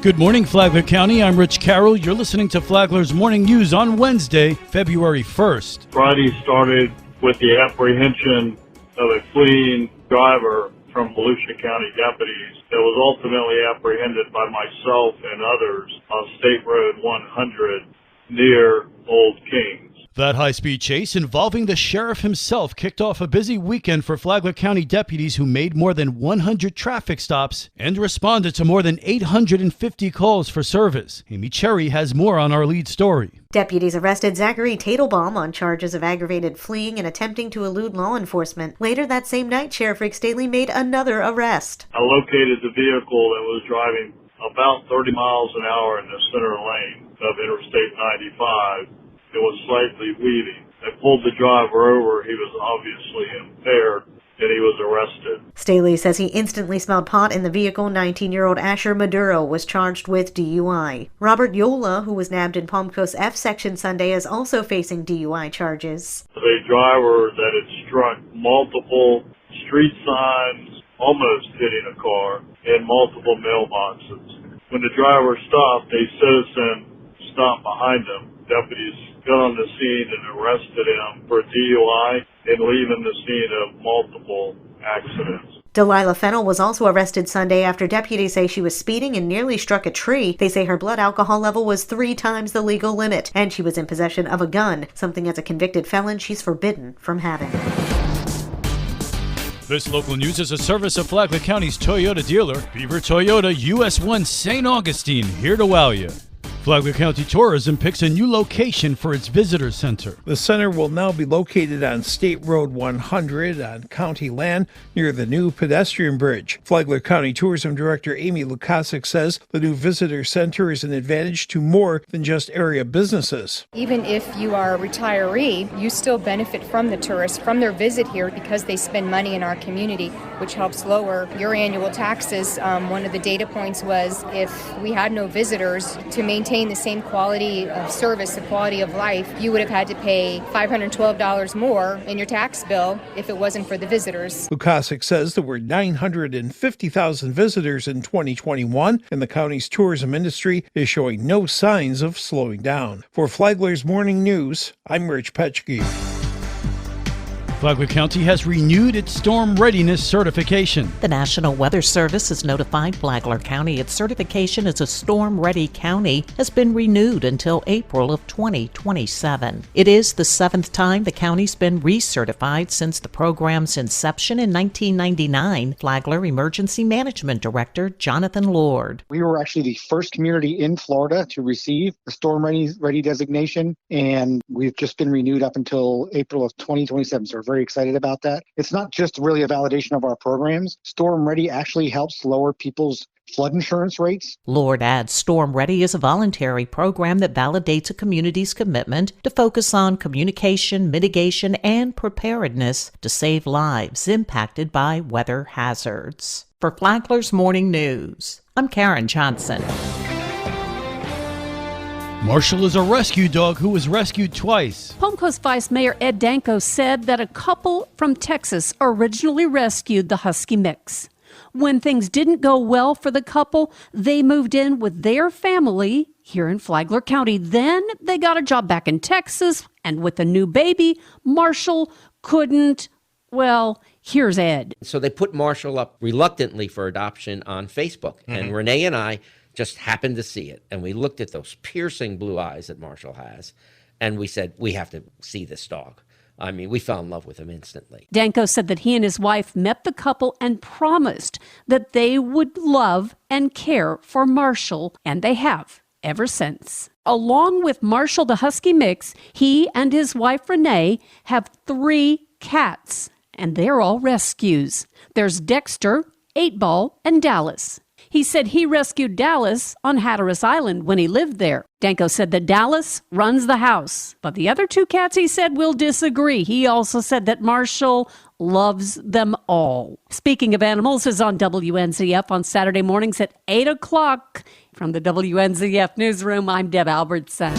Good morning, Flagler County. I'm Rich Carroll. You're listening to Flagler's Morning News on Wednesday, February 1st. Friday started with the apprehension of a fleeing driver from Volusia County deputies that was ultimately apprehended by myself and others on State Road 100 near Old Kings. That high-speed chase involving the sheriff himself kicked off a busy weekend for Flagler County deputies who made more than 100 traffic stops and responded to more than 850 calls for service. Amy Cherry has more on our lead story. Deputies arrested Zachary Tadelbaum on charges of aggravated fleeing and attempting to elude law enforcement. Later that same night, Sheriff Rick Staley made another arrest. I located the vehicle that was driving about 30 miles an hour in the center lane of Interstate 95. It was slightly weaving. I pulled the driver over. He was obviously impaired, and he was arrested. Staley says he instantly smelled pot in the vehicle. 19-year-old Asher Maduro was charged with DUI. Robert Yola, who was nabbed in Palm Coast F section Sunday, is also facing DUI charges. A driver that had struck multiple street signs, almost hitting a car, and multiple mailboxes. When the driver stopped, a citizen stopped behind him. Deputies got on the scene and arrested him for DUI and leaving the scene of multiple accidents. Delilah Fennell was also arrested Sunday after deputies say she was speeding and nearly struck a tree. They say her blood alcohol level was 3 times the legal limit, and she was in possession of a gun, something as a convicted felon she's forbidden from having. This local news is a service of Flagler County's Toyota dealer, Beaver Toyota US 1 St. Augustine, here to wow you. Flagler County Tourism picks a new location for its visitor center. The center will now be located on State Road 100 on county land near the new pedestrian bridge. Flagler County Tourism Director Amy Lukasic says the new visitor center is an advantage to more than just area businesses. Even if you are a retiree, you still benefit from the tourists, from their visit here, because they spend money in our community, which helps lower your annual taxes. One of the data points was if we had no visitors, to maintain the same quality of service, the quality of life, you would have had to pay $512 more in your tax bill if it wasn't for the visitors. Lukasic says there were 950,000 visitors in 2021, and the county's tourism industry is showing no signs of slowing down. For Flagler's Morning News, I'm Rich Petchke. Flagler County has renewed its storm readiness certification. The National Weather Service has notified Flagler County its certification as a storm-ready county has been renewed until April of 2027. It is the 7th time the county's been recertified since the program's inception in 1999. Flagler Emergency Management Director Jonathan Lord. We were actually the first community in Florida to receive the storm ready designation, and we've just been renewed up until April of 2027. So we're very excited about that. It's not just really a validation of our programs. Storm Ready actually helps lower people's flood insurance rates. Lord adds Storm Ready is a voluntary program that validates a community's commitment to focus on communication, mitigation, and preparedness to save lives impacted by weather hazards. For Flagler's Morning News, I'm Karen Johnson. Marshall is a rescue dog who was rescued twice. Palm Coast Vice Mayor Ed Danko said that a couple from Texas originally rescued the Husky mix. When things didn't go well for the couple, they moved in with their family here in Flagler County. Then they got a job back in Texas, and with a new baby, Marshall couldn't, well, here's Ed. So they put Marshall up reluctantly for adoption on Facebook, and Renee and I just happened to see it, and we looked at those piercing blue eyes that Marshall has, and we said, we have to see this dog. I mean, we fell in love with him instantly. Danko said that he and his wife met the couple and promised that they would love and care for Marshall, and they have ever since. Along with Marshall the Husky mix, he and his wife Renee have 3 cats, and they're all rescues. There's Dexter, 8-Ball, and Dallas. He said he rescued Dallas on Hatteras Island when he lived there. Danko said that Dallas runs the house, but the other 2 cats, he said, will disagree. He also said that Marshall loves them all. Speaking of Animals is on WNZF on Saturday mornings at 8 o'clock. From the WNZF newsroom, I'm Deb Albertson.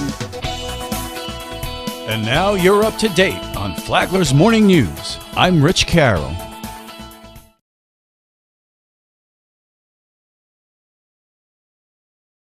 And now you're up to date on Flagler's Morning News. I'm Rich Carroll.